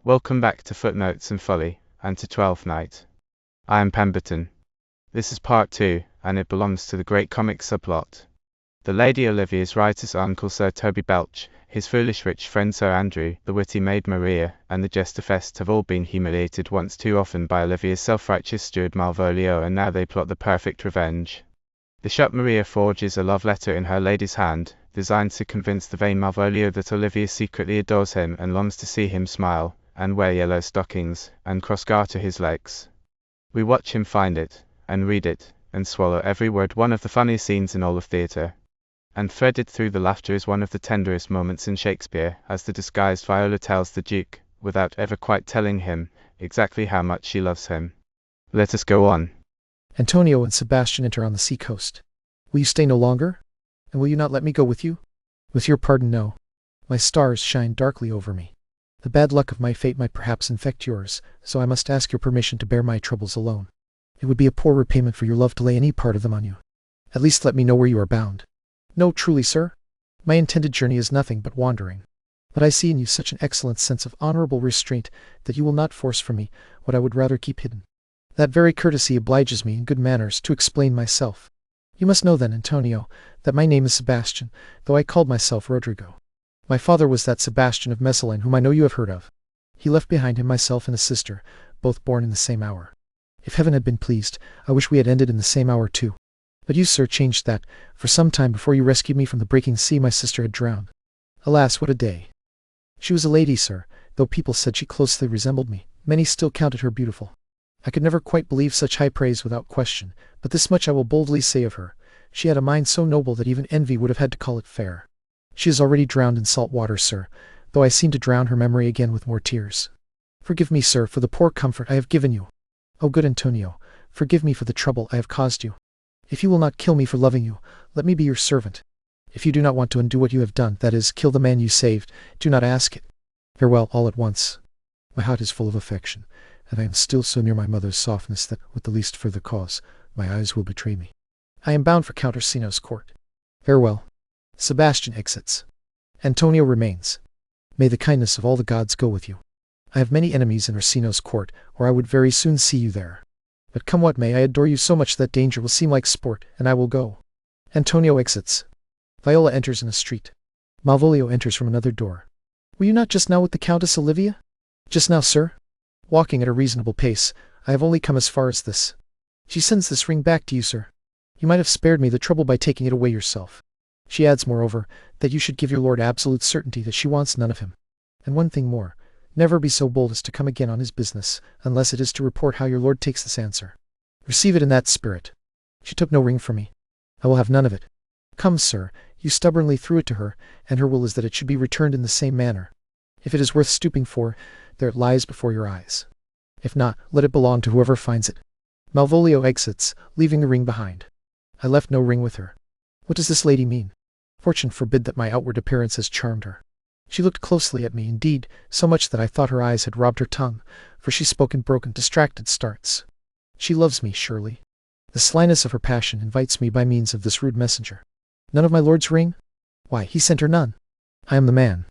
Welcome back to Footnotes and Folly, and to Twelfth Night. I am Pemberton. This is part 2, and it belongs to the great comic subplot. The Lady Olivia's righteous uncle Sir Toby Belch, his foolish rich friend Sir Andrew, the witty maid Maria, and the jester Fest have all been humiliated once too often by Olivia's self-righteous steward Malvolio, and now they plot the perfect revenge. The sharp Maria forges a love letter in her lady's hand, designed to convince the vain Malvolio that Olivia secretly adores him and longs to see him smile, and wear yellow stockings, and cross-garter his legs. We watch him find it, and read it, and swallow every word. One of the funniest scenes in all of theatre. And threaded through the laughter is one of the tenderest moments in Shakespeare, as the disguised Viola tells the Duke, without ever quite telling him, exactly how much she loves him. Let us go on. Antonio and Sebastian enter on the sea coast. Will you stay no longer? And will you not let me go with you? With your pardon, no. My stars shine darkly over me. The bad luck of my fate might perhaps infect yours, so I must ask your permission to bear my troubles alone. It would be a poor repayment for your love to lay any part of them on you. At least let me know where you are bound. No, truly, sir. My intended journey is nothing but wandering. But I see in you such an excellent sense of honorable restraint that you will not force from me what I would rather keep hidden. That very courtesy obliges me in good manners to explain myself. You must know then, Antonio, that my name is Sebastian, though I called myself Rodrigo. My father was that Sebastian of Messalin whom I know you have heard of. He left behind him myself and a sister, both born in the same hour. If heaven had been pleased, I wish we had ended in the same hour too. But you, sir, changed that, for some time before you rescued me from the breaking sea my sister had drowned. Alas, what a day! She was a lady, sir, though people said she closely resembled me. Many still counted her beautiful. I could never quite believe such high praise without question, but this much I will boldly say of her. She had a mind so noble that even envy would have had to call it fair. She is already drowned in salt water, sir, though I seem to drown her memory again with more tears. Forgive me, sir, for the poor comfort I have given you. O good Antonio, forgive me for the trouble I have caused you. If you will not kill me for loving you, let me be your servant. If you do not want to undo what you have done, that is, kill the man you saved, do not ask it. Farewell all at once. My heart is full of affection, and I am still so near my mother's softness that, with the least further cause, my eyes will betray me. I am bound for Count Orsino's court. Farewell. Sebastian exits. Antonio remains. May the kindness of all the gods go with you. I have many enemies in Orsino's court, or I would very soon see you there. But come what may, I adore you so much that danger will seem like sport, and I will go. Antonio exits. Viola enters in a street. Malvolio enters from another door. Were you not just now with the Countess Olivia? Just now, sir. Walking at a reasonable pace, I have only come as far as this. She sends this ring back to you, sir. You might have spared me the trouble by taking it away yourself. She adds, moreover, that you should give your lord absolute certainty that she wants none of him. And one thing more, never be so bold as to come again on his business, unless it is to report how your lord takes this answer. Receive it in that spirit. She took no ring from me. I will have none of it. Come, sir, you stubbornly threw it to her, and her will is that it should be returned in the same manner. If it is worth stooping for, there it lies before your eyes. If not, let it belong to whoever finds it. Malvolio exits, leaving the ring behind. I left no ring with her. What does this lady mean? Fortune forbid that my outward appearance has charmed her. She looked closely at me, indeed, so much that I thought her eyes had robbed her tongue, for she spoke in broken, distracted starts. She loves me, surely. The slyness of her passion invites me by means of this rude messenger. None of my lord's ring? Why, he sent her none. I am the man.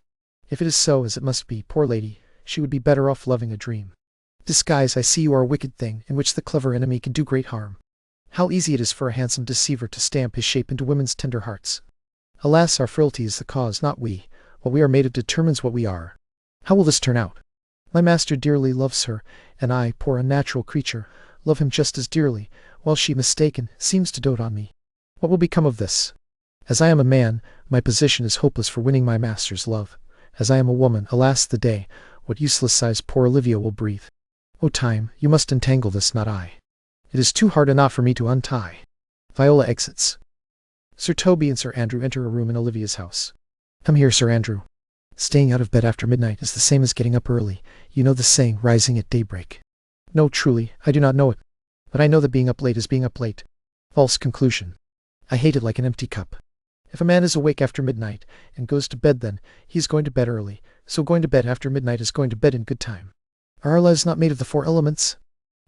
If it is so, as it must be, poor lady, she would be better off loving a dream. Disguise, I see you are a wicked thing, in which the clever enemy can do great harm. How easy it is for a handsome deceiver to stamp his shape into women's tender hearts. Alas, our frailty is the cause, not we. What we are made of determines what we are. How will this turn out? My master dearly loves her, and I, poor unnatural creature, love him just as dearly, while she, mistaken, seems to dote on me. What will become of this? As I am a man, my position is hopeless for winning my master's love. As I am a woman, alas the day, what useless sighs poor Olivia will breathe. O time, you must entangle this, not I. It is too hard a knot for me to untie. Viola exits. Sir Toby and Sir Andrew enter a room in Olivia's house. Come here, Sir Andrew. Staying out of bed after midnight is the same as getting up early. You know the saying, rising at daybreak. No, truly, I do not know it. But I know that being up late is being up late. False conclusion. I hate it like an empty cup. If a man is awake after midnight, and goes to bed then, he is going to bed early, so going to bed after midnight is going to bed in good time. Are our lives not made of the 4 elements?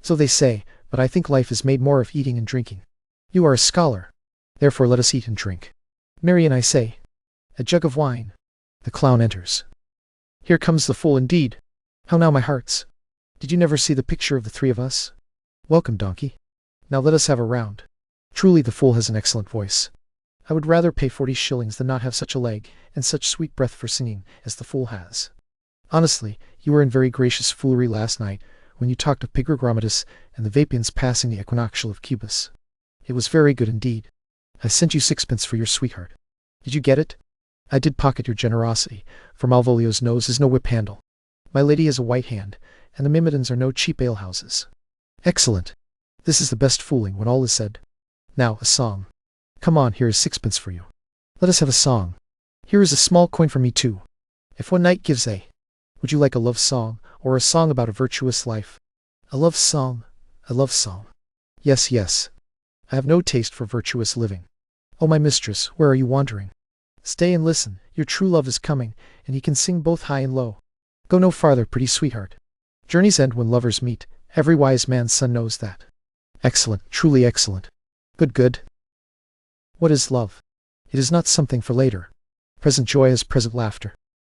So they say, but I think life is made more of eating and drinking. You are a scholar. Therefore let us eat and drink. Marian, I say. A jug of wine. The clown enters. Here comes the fool indeed. How now, my hearts? Did you never see the picture of the three of us? Welcome, donkey. Now let us have a round. Truly the fool has an excellent voice. I would rather pay 40 shillings than not have such a leg, and such sweet breath for singing, as the fool has. Honestly, you were in very gracious foolery last night, when you talked of Pigregrammatus and the Vapians passing the equinoctial of Cubus. It was very good indeed. I sent you 6pence for your sweetheart. Did you get it? I did pocket your generosity, for Malvolio's nose is no whip-handle. My lady has a white hand, and the Myrmidons are no cheap alehouses. Excellent. This is the best fooling, when all is said. Now, a song. Come on, here is 6pence for you. Let us have a song. Here is a small coin for me too. If one knight gives a... Would you like a love song, or a song about a virtuous life? A love song, a love song. Yes, yes. I have no taste for virtuous living. Oh, my mistress, where are you wandering? Stay and listen, your true love is coming, and he can sing both high and low. Go no farther, pretty sweetheart. Journeys end when lovers meet. Every wise man's son knows that. Excellent, truly excellent. Good, good. What is love? It is not something for later. Present joy is present laughter.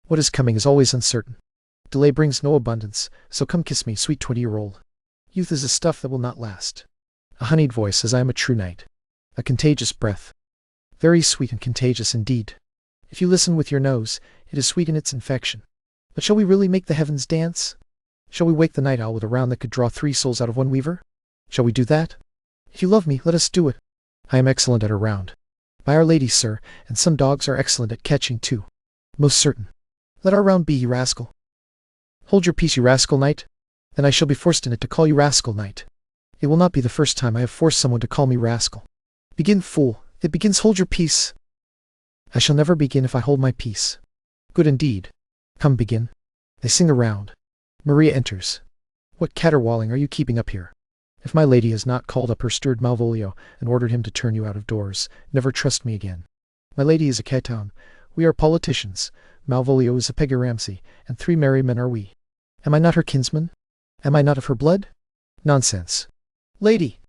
What is coming is always uncertain. Delay brings no abundance, so come kiss me, sweet 20-year-old. Youth is a stuff that will not last. A honeyed voice says I am a true knight. A contagious breath. Very sweet and contagious indeed. If you listen with your nose, it is sweet in its infection. But shall we really make the heavens dance? Shall we wake the night owl with a round that could draw 3 souls out of one weaver? Shall we do that? If you love me, let us do it. I am excellent at a round. By Our Lady, sir, and some dogs are excellent at catching too. Most certain. Let our round be, you rascal. Hold your peace, you rascal knight. Then I shall be forced in it to call you rascal knight. It will not be the first time I have forced someone to call me rascal. Begin, fool. It begins, hold your peace. I shall never begin if I hold my peace. Good indeed. Come, begin. They sing the round. Maria enters. What caterwauling are you keeping up here? If my lady has not called up her steward Malvolio and ordered him to turn you out of doors, never trust me again. My lady is a Caton. We are politicians. Malvolio is a Pegaramsey, and 3 merry men are we. Am I not her kinsman? Am I not of her blood? Nonsense. Lady!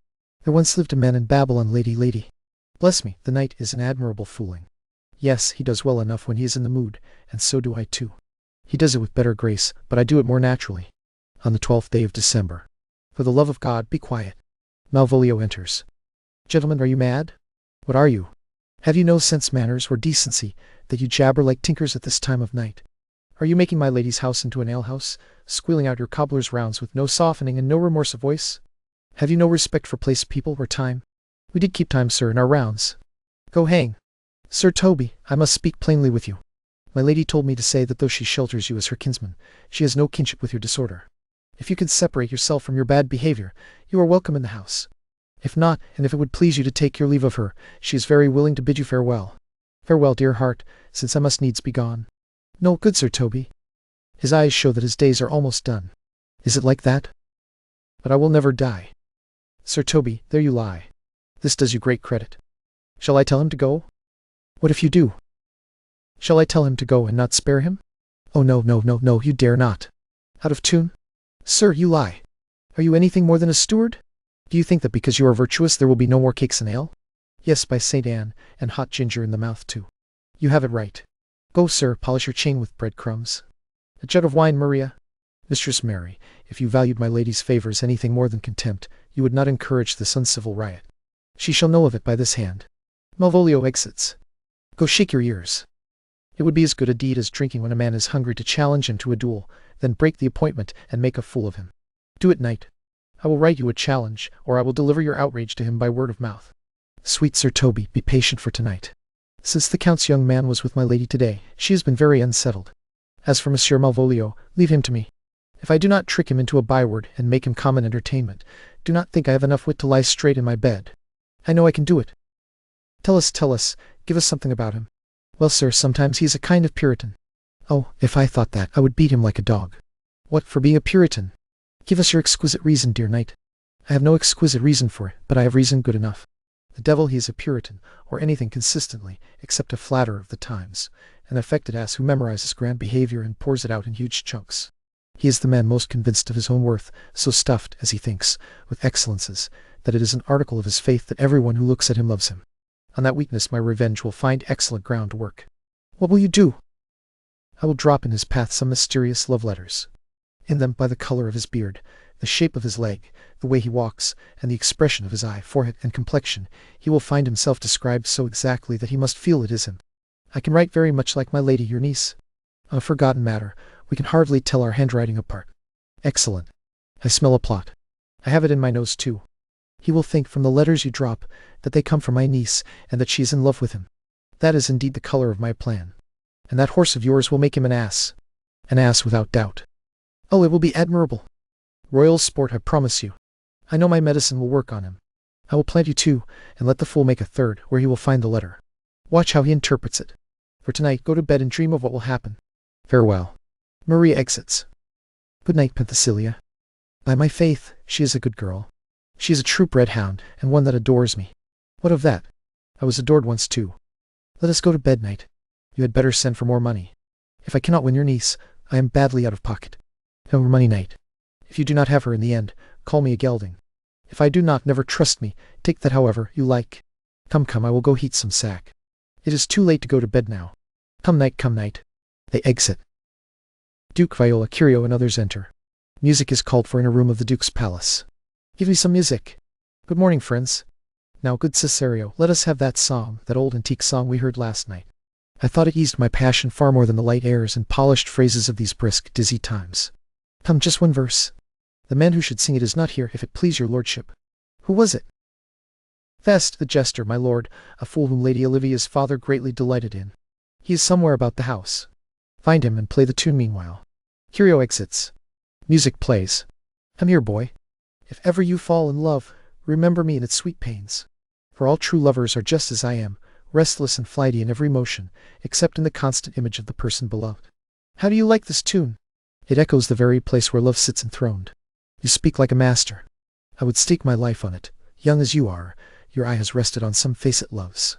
There once lived a man in Babylon, lady, lady. Bless me, the knight is an admirable fooling. Yes, he does well enough when he is in the mood, and so do I too. He does it with better grace, but I do it more naturally. On the 12th day of December. For the love of God, be quiet. Malvolio enters. Gentlemen, are you mad? What are you? Have you no sense, manners, or decency, that you jabber like tinkers at this time of night? Are you making my lady's house into an alehouse, squealing out your cobbler's rounds with no softening and no remorse of voice? Have you no respect for place, people, or time? We did keep time, sir, in our rounds. Go hang. Sir Toby, I must speak plainly with you. My lady told me to say that though she shelters you as her kinsman, she has no kinship with your disorder. If you can separate yourself from your bad behavior, you are welcome in the house. If not, and if it would please you to take your leave of her, she is very willing to bid you farewell. Farewell, dear heart, since I must needs be gone. No, good Sir Toby. His eyes show that his days are almost done. Is it like that? But I will never die. Sir Toby, there you lie. This does you great credit. Shall I tell him to go? What if you do? Shall I tell him to go and not spare him? Oh, no, no, no, no, you dare not. Out of tune? Sir, you lie. Are you anything more than a steward? Do you think that because you are virtuous there will be no more cakes and ale? Yes, by St. Anne, and hot ginger in the mouth too. You have it right. Go, sir, polish your chain with breadcrumbs. A jug of wine, Maria. Mistress Mary, if you valued my lady's favours anything more than contempt, you would not encourage this uncivil riot. She shall know of it by this hand. Malvolio exits. Go shake your ears. It would be as good a deed as drinking when a man is hungry to challenge him to a duel, then break the appointment and make a fool of him. Do it, knight. I will write you a challenge, or I will deliver your outrage to him by word of mouth. Sweet Sir Toby, be patient for tonight. Since the Count's young man was with my lady today, she has been very unsettled. As for Monsieur Malvolio, leave him to me. If I do not trick him into a byword and make him common entertainment, do not think I have enough wit to lie straight in my bed. I know I can do it. Tell us, give us something about him. Well, sir, sometimes he is a kind of Puritan. Oh, if I thought that, I would beat him like a dog. What, for being a Puritan? Give us your exquisite reason, dear knight. I have no exquisite reason for it, but I have reason good enough. The devil he is a Puritan, or anything consistently, except a flatterer of the times, an affected ass who memorizes grand behavior and pours it out in huge chunks. He is the man most convinced of his own worth, so stuffed, as he thinks, with excellences, that it is an article of his faith that everyone who looks at him loves him. On that weakness my revenge will find excellent ground to work. What will you do? I will drop in his path some mysterious love letters. In them by the color of his beard, the shape of his leg, the way he walks, and the expression of his eye, forehead, and complexion, he will find himself described so exactly that he must feel it is him. I can write very much like my lady, your niece. A forgotten matter, we can hardly tell our handwriting apart. Excellent. I smell a plot. I have it in my nose too. He will think from the letters you drop that they come from my niece, and that she is in love with him. That is indeed the color of my plan. And that horse of yours will make him an ass. An ass without doubt. Oh, it will be admirable. Royal sport, I promise you. I know my medicine will work on him. I will plant you two, and let the fool make a third, where he will find the letter. Watch how he interprets it. For tonight, go to bed and dream of what will happen. Farewell. Maria exits. Good night, Penthesilea. By my faith, she is a good girl. She is a true bred hound, and one that adores me. What of that? I was adored once too. Let us go to bed, knight. You had better send for more money. If I cannot win your niece, I am badly out of pocket. No money, knight. If you do not have her in the end, call me a gelding. If I do not, never trust me. Take that however you like. Come, come, I will go heat some sack. It is too late to go to bed now. Come, knight, come, knight. They exit. Duke, Viola, Curio, and others enter. Music is called for in a room of the Duke's palace. Give me some music. Good morning, friends. Now, good Cesario, let us have that song, that old antique song we heard last night. I thought it eased my passion far more than the light airs and polished phrases of these brisk, dizzy times. Come, just one verse. The man who should sing it is not here, if it please your lordship. Who was it? Fest, the jester, my lord, a fool whom Lady Olivia's father greatly delighted in. He is somewhere about the house. Find him and play the tune meanwhile. Curio exits. Music plays. Come here, boy. If ever you fall in love, remember me in its sweet pains. For all true lovers are just as I am, restless and flighty in every motion, except in the constant image of the person beloved. How do you like this tune? It echoes the very place where love sits enthroned. You speak like a master. I would stake my life on it. Young as you are, your eye has rested on some face it loves.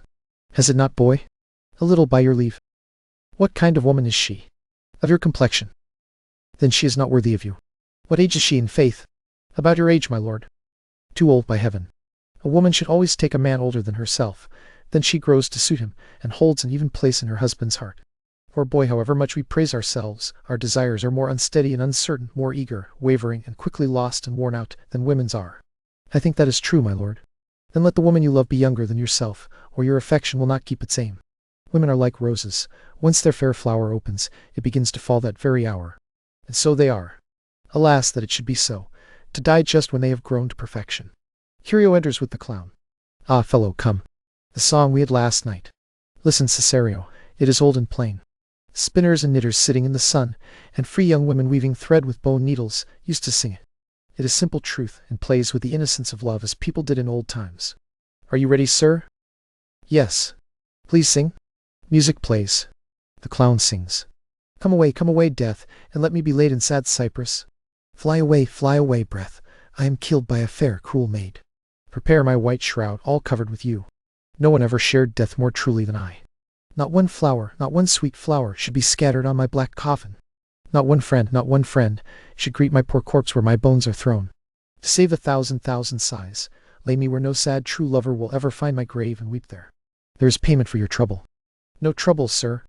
Has it not, boy? A little, by your leave. What kind of woman is she? Of your complexion. Then she is not worthy of you. What age is she, in faith? About your age, my lord. Too old, by heaven. A woman should always take a man older than herself. Then she grows to suit him, and holds an even place in her husband's heart. For a boy, however much we praise ourselves, our desires are more unsteady and uncertain, more eager, wavering, and quickly lost and worn out than women's are. I think that is true, my lord. Then let the woman you love be younger than yourself, or your affection will not keep its aim. Women are like roses. Once their fair flower opens, it begins to fall that very hour. And so they are. Alas, that it should be so, to die just when they have grown to perfection. Curio enters with the clown. Ah, fellow, come. The song we had last night. Listen, Cesario, it is old and plain. Spinners and knitters sitting in the sun, and free young women weaving thread with bone needles, used to sing it. It is simple truth, and plays with the innocence of love as people did in old times. Are you ready, sir? Yes. Please sing. Music plays. The clown sings. Come away, death, and let me be laid in sad cypress. Fly away, breath. I am killed by a fair, cruel maid. Prepare my white shroud, all covered with you. No one ever shared death more truly than I. Not one flower, not one sweet flower, should be scattered on my black coffin. Not one friend, should greet my poor corpse where my bones are thrown. To save 1,000,000 sighs, lay me where no sad true lover will ever find my grave and weep there. There is payment for your trouble. No trouble, sir.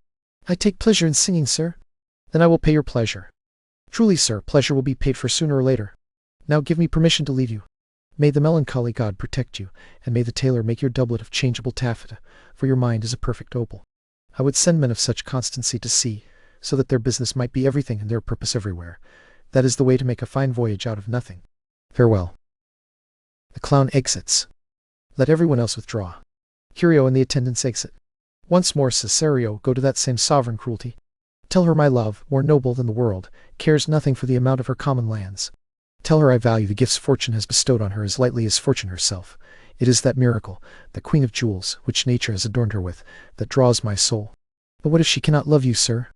I take pleasure in singing, sir. Then I will pay your pleasure. Truly, sir, pleasure will be paid for sooner or later. Now give me permission to leave you. May the melancholy god protect you, and may the tailor make your doublet of changeable taffeta, for your mind is a perfect opal. I would send men of such constancy to sea, so that their business might be everything and their purpose everywhere. That is the way to make a fine voyage out of nothing. Farewell. The clown exits. Let everyone else withdraw. Curio and the attendants exit. Once more, Cesario, go to that same sovereign cruelty. Tell her my love, more noble than the world, cares nothing for the amount of her common lands. Tell her I value the gifts fortune has bestowed on her as lightly as fortune herself. It is that miracle, the queen of jewels, which nature has adorned her with, that draws my soul. But what if she cannot love you, sir?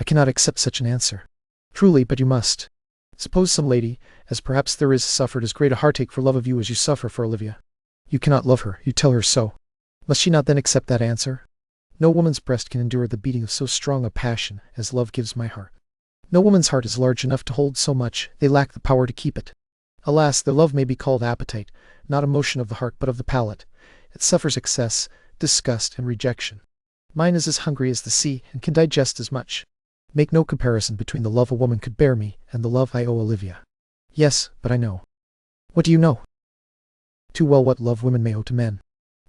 I cannot accept such an answer. Truly, but you must. Suppose some lady, as perhaps there is, suffered as great a heartache for love of you as you suffer for Olivia. You cannot love her, you tell her so. Must she not then accept that answer? No woman's breast can endure the beating of so strong a passion as love gives my heart. No woman's heart is large enough to hold so much, they lack the power to keep it. Alas, their love may be called appetite, not a motion of the heart but of the palate. It suffers excess, disgust, and rejection. Mine is as hungry as the sea, and can digest as much. Make no comparison between the love a woman could bear me and the love I owe Olivia. Yes, but I know. What do you know? Too well what love women may owe to men.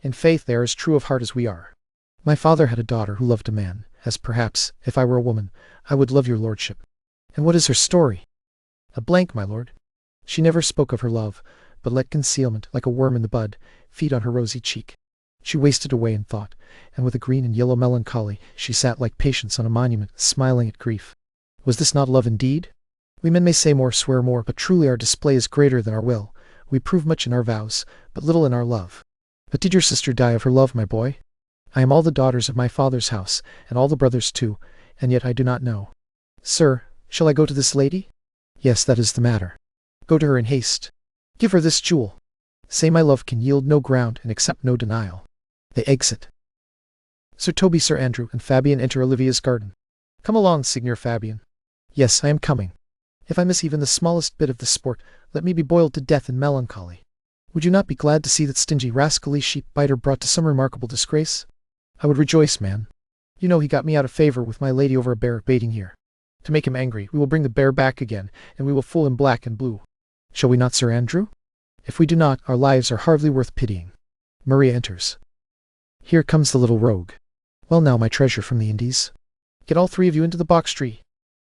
In faith they are as true of heart as we are. My father had a daughter who loved a man, as perhaps, if I were a woman, I would love your lordship. And what is her story? A blank, my lord. She never spoke of her love, but let concealment, like a worm in the bud, feed on her rosy cheek. She wasted away in thought, and with a green and yellow melancholy she sat like Patience on a monument, smiling at grief. Was this not love indeed? We men may say more, swear more, but truly our display is greater than our will. We prove much in our vows, but little in our love. But did your sister die of her love, my boy? I am all the daughters of my father's house, and all the brothers too, and yet I do not know. Sir, shall I go to this lady? Yes, that is the matter. Go to her in haste. Give her this jewel. Say my love can yield no ground and accept no denial. They exit. Sir Toby, Sir Andrew, and Fabian enter Olivia's garden. Come along, Signor Fabian. Yes, I am coming. If I miss even the smallest bit of the sport, let me be boiled to death in melancholy. Would you not be glad to see that stingy rascally sheep-biter brought to some remarkable disgrace? I would rejoice, man. You know he got me out of favor with my lady over a bear baiting here. To make him angry, we will bring the bear back again, and we will fool him black and blue. Shall we not, Sir Andrew? If we do not, our lives are hardly worth pitying. Maria enters. Here comes the little rogue. Well now, my treasure from the Indies. Get all three of you into the box tree.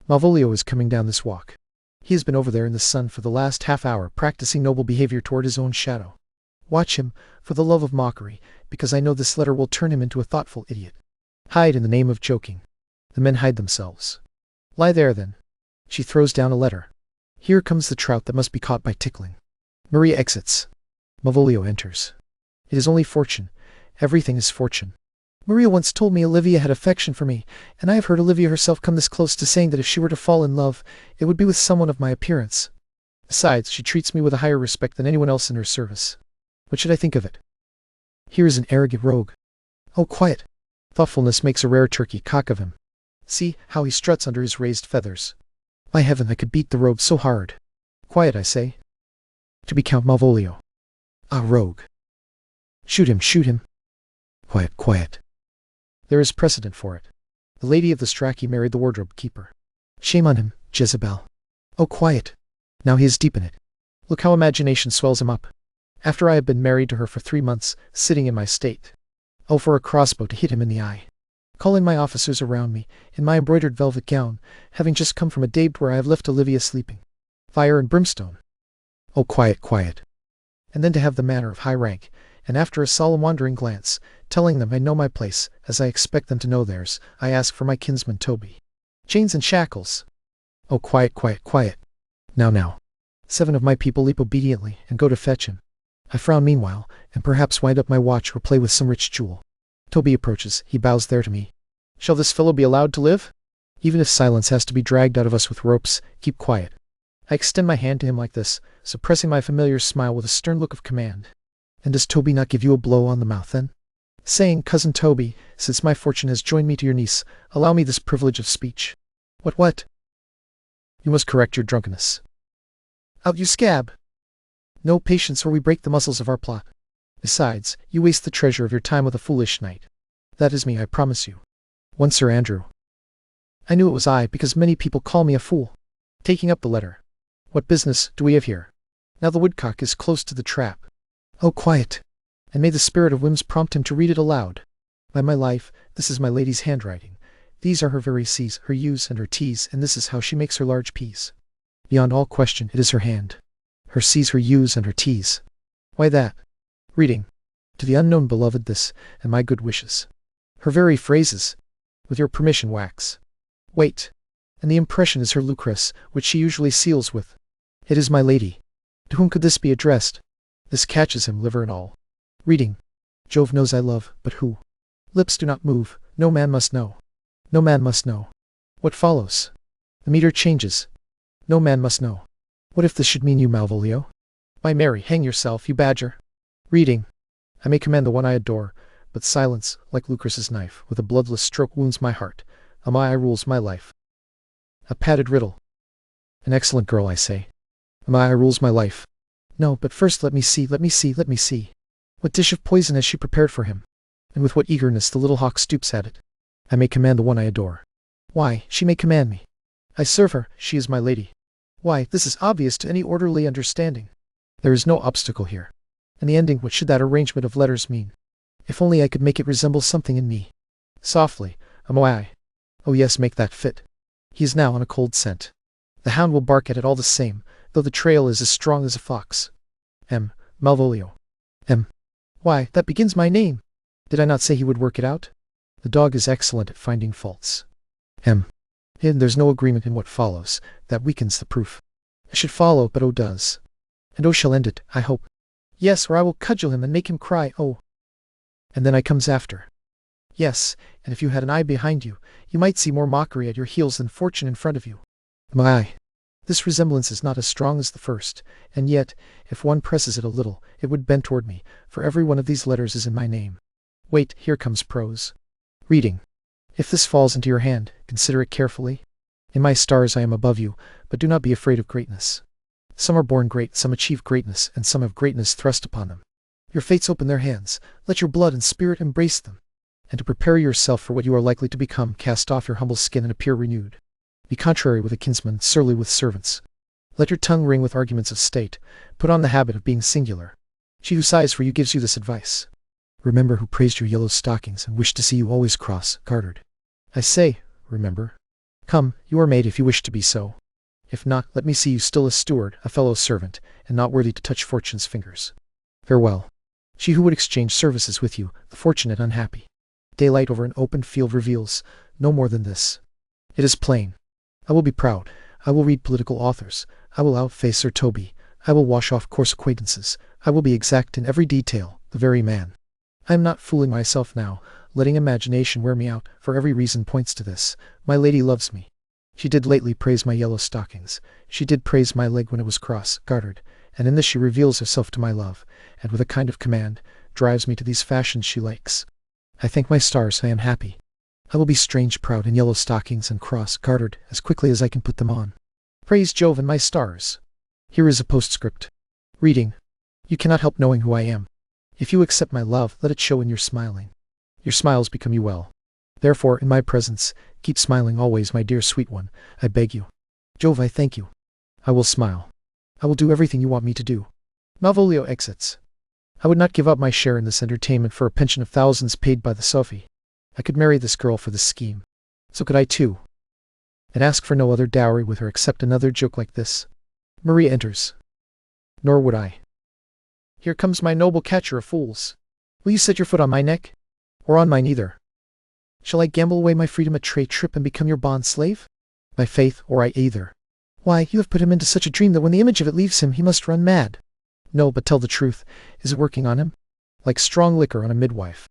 Malvolio is coming down this walk. He has been over there in the sun for the last half-hour, practicing noble behavior toward his own shadow. Watch him, for the love of mockery, because I know this letter will turn him into a thoughtful idiot. Hide in the name of joking. The men hide themselves. Lie there, then. She throws down a letter. Here comes the trout that must be caught by tickling. Maria exits. Malvolio enters. It is only fortune. Everything is fortune. Maria once told me Olivia had affection for me, and I have heard Olivia herself come this close to saying that if she were to fall in love, it would be with someone of my appearance. Besides, she treats me with a higher respect than anyone else in her service. What should I think of it? Here is an arrogant rogue. Oh, quiet. Thoughtfulness makes a rare turkey cock of him. See how he struts under his raised feathers. By heaven, I could beat the rogue so hard. Quiet, I say. To be Count Malvolio. Ah, rogue. Shoot him, shoot him. Quiet, quiet. There is precedent for it. The lady of the Strachey married the wardrobe keeper. Shame on him, Jezebel. Oh, quiet. Now he is deep in it. Look how imagination swells him up. After I have been married to her for 3 months, sitting in my state. Oh, for a crossbow to hit him in the eye. Call in my officers around me, in my embroidered velvet gown, having just come from a day where I have left Olivia sleeping. Fire and brimstone. Oh, quiet, quiet. And then to have the manner of high rank, and after a solemn wandering glance, telling them I know my place, as I expect them to know theirs, I ask for my kinsman Toby. Chains and shackles. Oh, quiet, quiet, quiet. Now, now. 7 of my people leap obediently, and go to fetch him. I frown meanwhile, and perhaps wind up my watch or play with some rich jewel. Toby approaches, he bows there to me. Shall this fellow be allowed to live? Even if silence has to be dragged out of us with ropes, keep quiet. I extend my hand to him like this, suppressing my familiar smile with a stern look of command. And does Toby not give you a blow on the mouth then? Saying, Cousin Toby, since my fortune has joined me to your niece, allow me this privilege of speech. What? You must correct your drunkenness. Out, you scab! No patience, or we break the muscles of our plot. Besides, you waste the treasure of your time with a foolish knight. That is me, I promise you. One Sir Andrew. I knew it was I, because many people call me a fool. Taking up the letter. What business do we have here? Now the woodcock is close to the trap. Oh, quiet! And may the spirit of whims prompt him to read it aloud. By my life, this is my lady's handwriting. These are her very C's, her U's, and her T's, and this is how she makes her large P's. Beyond all question, it is her hand. Her C's, her U's, and her T's. Why that? Reading. To the unknown beloved this, and my good wishes. Her very phrases. With your permission, wax. Wait. And the impression is her Lucrece, which she usually seals with. It is my lady. To whom could this be addressed? This catches him, liver and all. Reading. Jove knows I love, but who? Lips do not move, no man must know. No man must know. What follows? The meter changes. No man must know. What if this should mean you, Malvolio? By Mary, hang yourself, you badger. Reading. I may command the one I adore, but silence, like Lucrece's knife, with a bloodless stroke wounds my heart. Amai rules my life. A padded riddle. An excellent girl, I say. Amai rules my life. No, but first let me see. What dish of poison has she prepared for him? And with what eagerness the little hawk stoops at it. I may command the one I adore. Why, she may command me. I serve her, she is my lady. Why, this is obvious to any orderly understanding. There is no obstacle here. In the ending, what should that arrangement of letters mean? If only I could make it resemble something in me. Softly, Amoai. Oh yes, make that fit. He is now on a cold scent. The hound will bark at it all the same, though the trail is as strong as a fox. Malvolio. Why, that begins my name. Did I not say he would work it out? The dog is excellent at finding faults. There's no agreement in what follows. That weakens the proof. It should follow, but O does. And O shall end it, I hope. Yes, or I will cudgel him and make him cry, oh. And then I comes after. Yes, and if you had an eye behind you, you might see more mockery at your heels than fortune in front of you. My, this resemblance is not as strong as the first, and yet, if one presses it a little, it would bend toward me, for every one of these letters is in my name. Wait, here comes prose. Reading. If this falls into your hand, consider it carefully. In my stars I am above you, but do not be afraid of greatness. Some are born great, some achieve greatness, and some have greatness thrust upon them. Your fates open their hands, let your blood and spirit embrace them. And to prepare yourself for what you are likely to become, cast off your humble skin and appear renewed. Be contrary with a kinsman, surly with servants. Let your tongue ring with arguments of state. Put on the habit of being singular. She who sighs for you gives you this advice. Remember who praised your yellow stockings and wished to see you always cross-gartered. I say, remember. Come, you are made if you wish to be so. If not, let me see you still a steward, a fellow servant, and not worthy to touch fortune's fingers. Farewell. She who would exchange services with you, the fortunate unhappy. Daylight over an open field reveals no more than this. It is plain. I will be proud. I will read political authors. I will outface Sir Toby. I will wash off coarse acquaintances. I will be exact in every detail, the very man. I am not fooling myself now, letting imagination wear me out, for every reason points to this. My lady loves me. She did lately praise my yellow stockings. She did praise my leg when it was cross-gartered, and in this she reveals herself to my love, and with a kind of command, drives me to these fashions she likes. I thank my stars I am happy. I will be strange proud in yellow stockings and cross-gartered as quickly as I can put them on. Praise Jove and my stars. Here is a postscript. Reading. You cannot help knowing who I am. If you accept my love, let it show in your smiling. Your smiles become you well. Therefore, in my presence, keep smiling always, my dear sweet one, I beg you. Jove, I thank you. I will smile. I will do everything you want me to do. Malvolio exits. I would not give up my share in this entertainment for a pension of thousands paid by the Sophie. I could marry this girl for this scheme. So could I too. And ask for no other dowry with her except another joke like this. Maria enters. Nor would I. Here comes my noble catcher of fools. Will you set your foot on my neck? Or on mine either? Shall I gamble away my freedom a trade trip and become your bond slave? My faith, or I either. Why, you have put him into such a dream that when the image of it leaves him, he must run mad. No, but tell the truth. Is it working on him? Like strong liquor on a midwife.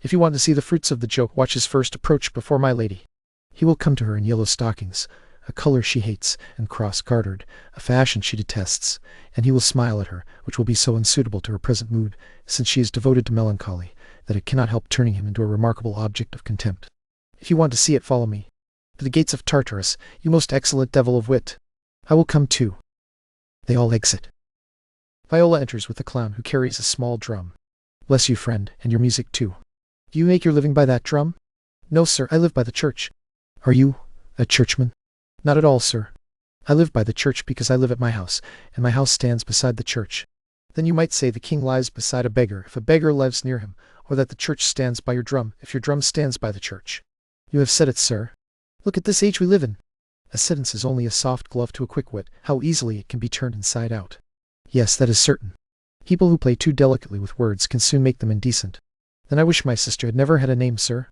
If you want to see the fruits of the joke, watch his first approach before my lady. He will come to her in yellow stockings, a color she hates, and cross-gartered, a fashion she detests, and he will smile at her, which will be so unsuitable to her present mood, since she is devoted to melancholy, that it cannot help turning him into a remarkable object of contempt. If you want to see it, follow me. To the gates of Tartarus, you most excellent devil of wit. I will come too. They all exit. Viola enters with the clown, who carries a small drum. Bless you, friend, and your music too. Do you make your living by that drum? No, sir, I live by the church. Are you a churchman? Not at all, sir. I live by the church because I live at my house, and my house stands beside the church. Then you might say the king lies beside a beggar if a beggar lives near him, or that the church stands by your drum if your drum stands by the church. You have said it, sir. Look at this age we live in. A sentence is only a soft glove to a quick wit. How easily it can be turned inside out. Yes, that is certain. People who play too delicately with words can soon make them indecent. Then I wish my sister had never had a name, sir.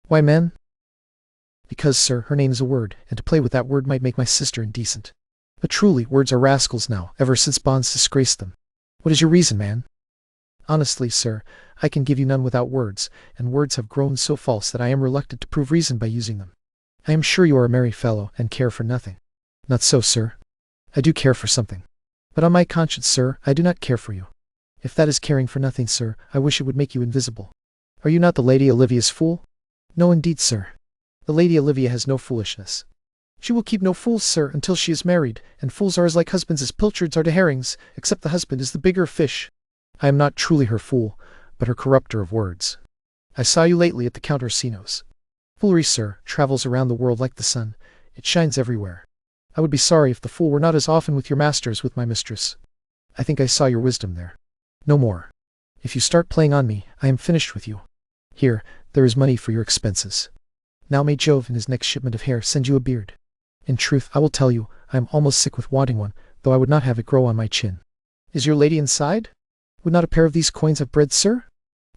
Why, man? Because, sir, her name is a word, and to play with that word might make my sister indecent. But truly, words are rascals now, ever since bonds disgraced them. What is your reason, man? Honestly, sir, I can give you none without words, and words have grown so false that I am reluctant to prove reason by using them. I am sure you are a merry fellow, and care for nothing. Not so, sir. I do care for something. But on my conscience, sir, I do not care for you. If that is caring for nothing, sir, I wish it would make you invisible. Are you not the Lady Olivia's fool? No, indeed, sir. The Lady Olivia has no foolishness. She will keep no fools, sir, until she is married, and fools are as like husbands as pilchards are to herrings, except the husband is the bigger fish. I am not truly her fool, but her corrupter of words. I saw you lately at the Count Orsino's. Foolery, sir, travels around the world like the sun. It shines everywhere. I would be sorry if the fool were not as often with your master as with my mistress. I think I saw your wisdom there. No more. If you start playing on me, I am finished with you. Here, there is money for your expenses. Now may Jove in his next shipment of hair send you a beard. In truth, I will tell you, I am almost sick with wanting one, though I would not have it grow on my chin. Is your lady inside? Would not a pair of these coins have bread, sir?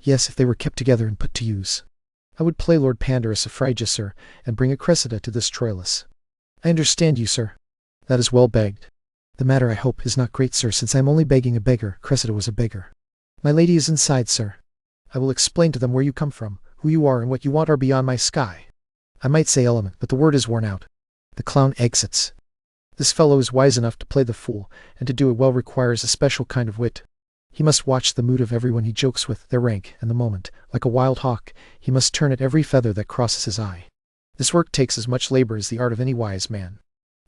Yes, if they were kept together and put to use. I would play Lord Pandarus of Phrygia, sir, and bring a Cressida to this Troilus. I understand you, sir. That is well begged. The matter, I hope, is not great, sir, since I am only begging a beggar. Cressida was a beggar. My lady is inside, sir. I will explain to them where you come from, who you are, and what you want are beyond my sky. I might say element, but the word is worn out. The clown exits. This fellow is wise enough to play the fool, and to do it well requires a special kind of wit. He must watch the mood of everyone he jokes with, their rank, and the moment. Like a wild hawk, he must turn at every feather that crosses his eye. This work takes as much labor as the art of any wise man.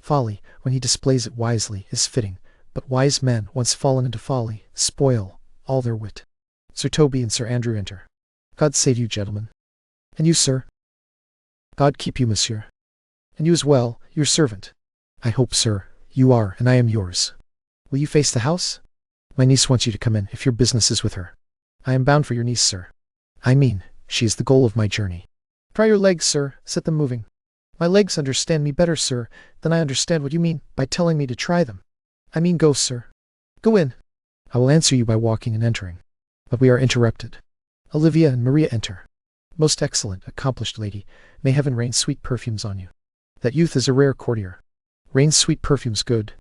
Folly, when he displays it wisely, is fitting, but wise men, once fallen into folly, spoil all their wit. Sir Toby and Sir Andrew enter. God save you, gentlemen. And you, sir? God keep you, monsieur. And you as well, your servant. I hope, sir, you are, and I am yours. Will you face the house? My niece wants you to come in, if your business is with her. I am bound for your niece, sir. I mean, she is the goal of my journey. Try your legs, sir, set them moving. My legs understand me better, sir, than I understand what you mean by telling me to try them. I mean go, sir. Go in. I will answer you by walking and entering. But we are interrupted. Olivia and Maria enter. Most excellent, accomplished lady, may heaven rain sweet perfumes on you. That youth is a rare courtier. Rain sweet perfumes good.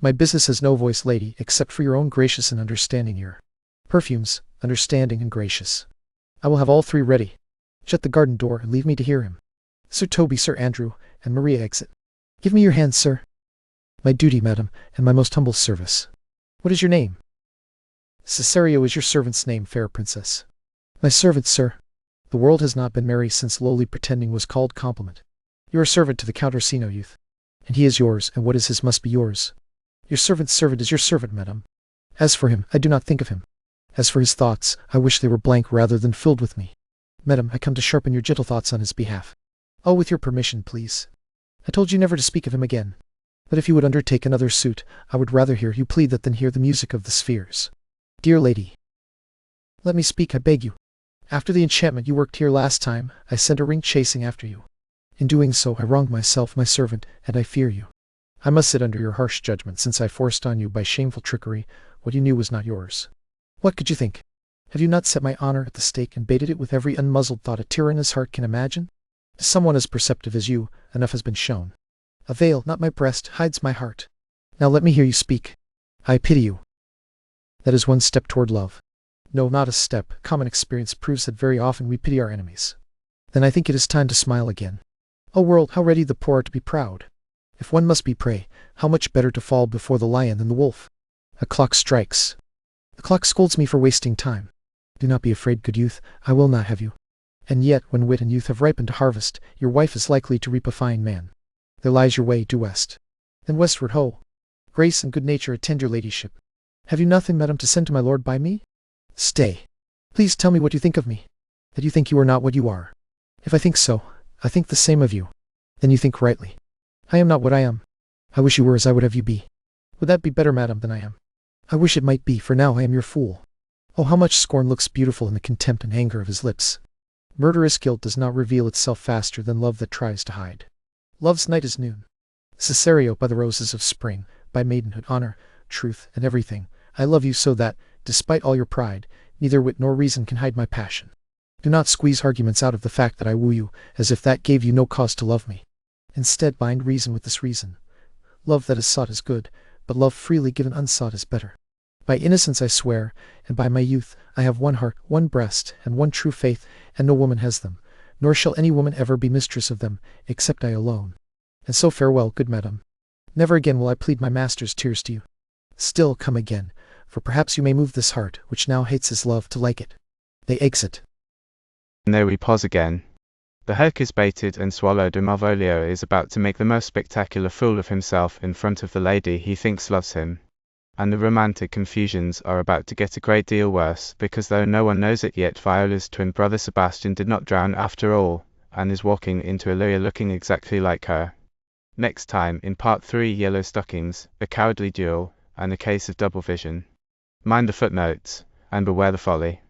My business has no voice, lady, except for your own gracious and understanding ear. Perfumes, understanding, and gracious. I will have all three ready. Shut the garden door and leave me to hear him. Sir Toby, Sir Andrew, and Maria exit. Give me your hand, sir. My duty, madam, and my most humble service. What is your name? Cesario is your servant's name, fair princess. My servant, sir. The world has not been merry since lowly pretending was called compliment. You are servant to the Count Orsino, youth. And he is yours, and what is his must be yours. Your servant's servant is your servant, madam. As for him, I do not think of him. As for his thoughts, I wish they were blank rather than filled with me. Madam, I come to sharpen your gentle thoughts on his behalf. Oh, with your permission, please. I told you never to speak of him again. But if you would undertake another suit, I would rather hear you plead that than hear the music of the spheres. Dear lady, let me speak, I beg you. After the enchantment you worked here last time, I sent a ring chasing after you. In doing so, I wronged myself, my servant, and I fear you. I must sit under your harsh judgment, since I forced on you by shameful trickery what you knew was not yours. What could you think? Have you not set my honor at the stake and baited it with every unmuzzled thought a tyrannous heart can imagine? To someone as perceptive as you, enough has been shown. A veil, not my breast, hides my heart. Now let me hear you speak. I pity you. That is one step toward love. No, not a step. Common experience proves that very often we pity our enemies. Then I think it is time to smile again. O world, how ready the poor are to be proud. If one must be prey, how much better to fall before the lion than the wolf. A clock strikes. The clock scolds me for wasting time. Do not be afraid, good youth, I will not have you. And yet, when wit and youth have ripened to harvest, your wife is likely to reap a fine man. There lies your way, due west. Then westward, ho! Grace and good nature attend your ladyship. Have you nothing, madam, to send to my lord by me? Stay. Please tell me what you think of me. That you think you are not what you are. If I think so, I think the same of you. Then you think rightly. I am not what I am. I wish you were as I would have you be. Would that be better, madam, than I am? I wish it might be, for now I am your fool. Oh, how much scorn looks beautiful in the contempt and anger of his lips. Murderous guilt does not reveal itself faster than love that tries to hide. Love's night is noon. Cesario, by the roses of spring, by maidenhood, honor, truth, and everything, I love you so that, despite all your pride, neither wit nor reason can hide my passion. Do not squeeze arguments out of the fact that I woo you, as if that gave you no cause to love me. Instead, bind reason with this reason. Love that is sought is good, but love freely given unsought is better. By innocence I swear, and by my youth, I have one heart, one breast, and one true faith, and no woman has them, nor shall any woman ever be mistress of them, except I alone. And so farewell, good madam. Never again will I plead my master's tears to you. Still come again, for perhaps you may move this heart, which now hates his love, to like it. They exit. And there we pause again. The hook is baited and swallowed, and Malvolio is about to make the most spectacular fool of himself in front of the lady he thinks loves him. And the romantic confusions are about to get a great deal worse, because though no one knows it yet, Viola's twin brother Sebastian did not drown after all, and is walking into Olivia looking exactly like her. Next time, in part 3, Yellow Stockings, a cowardly duel, and a case of double vision. Mind the footnotes, and beware the folly.